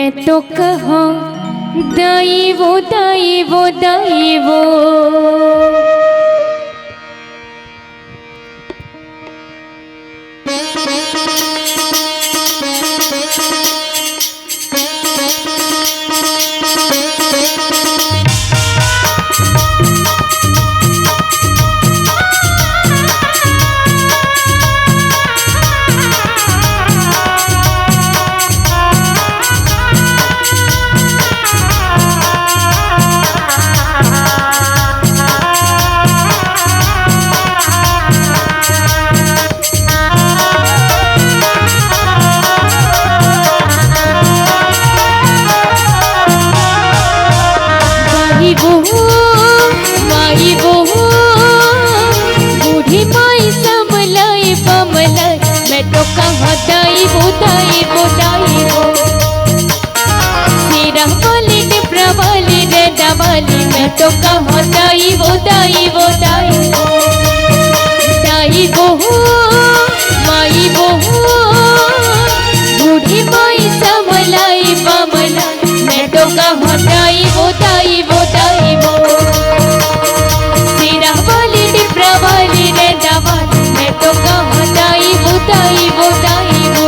मैं तो कहूँ दाई वो दाई वो दाई वो। माई बहू बूढ़ी माई समलाई बमलाई, मैं तो कहाँ दाई वो दाई वो दाई वो। सिरा वाली डिपरा वाली रेडा वाली, मैं तो कहाँ दाई वो दाई वो दाई वो। दाई बहू माई बहू बूढ़ी माई समलाई बमलाई, मैं तो कहाँ दाई वो दाई वो दाई वो। सिरा वाली डिपरा वाली रेडा वाली, मैं तो कहाँ दाई वो दाई वो दाई वो।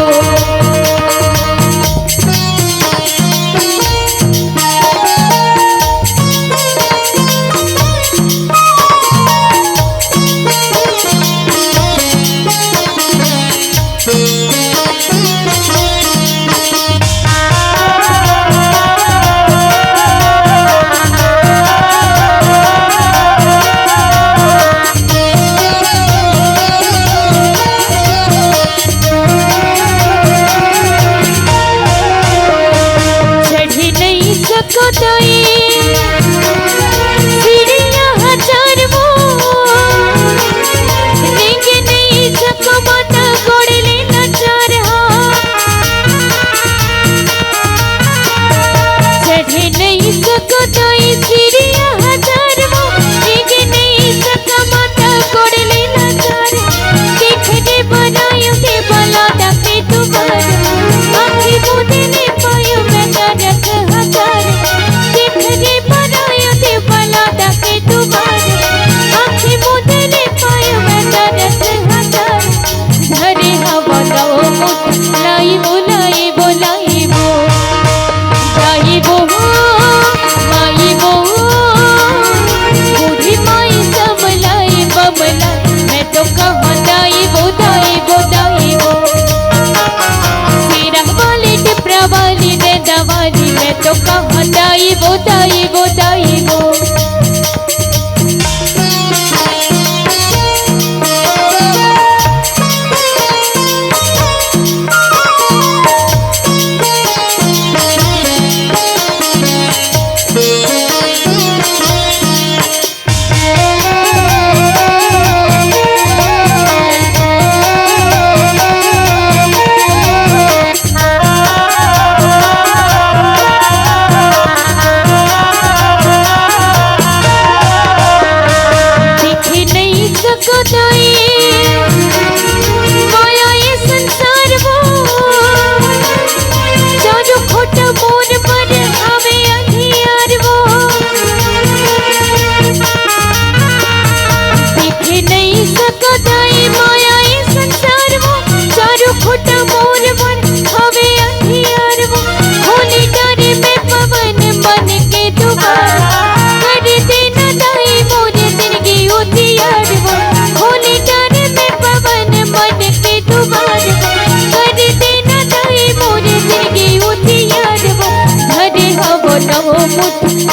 मैं तो कहाँ दाई वो दाई वो दाई वो।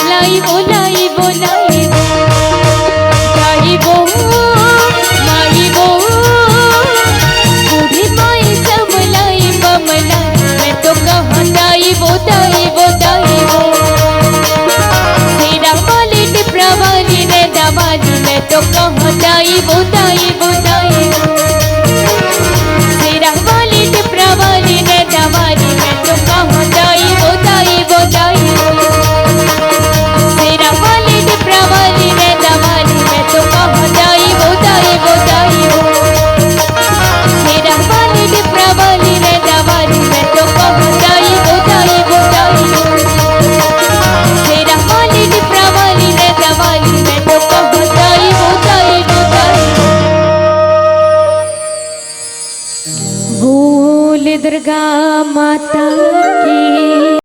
लाई वो लाई वो लाई वो। दाई वो माई वो बूढ़ी माई समलाई बमलाई, मैं तो कहाँ दाई वो दाई वो दाई वो। सिरा वाली डिपरा वाली रेडा वाली, मैं तो कहाँ दाई वो दाई वो दाई वो। सिरा वाली डिपरा वाली रेडा वाली, मैं तो कहाँ दाई वो दाई वो दाई वो। मैं तो कहाँ दाई वो दाई वो दाई। दुर्गा माता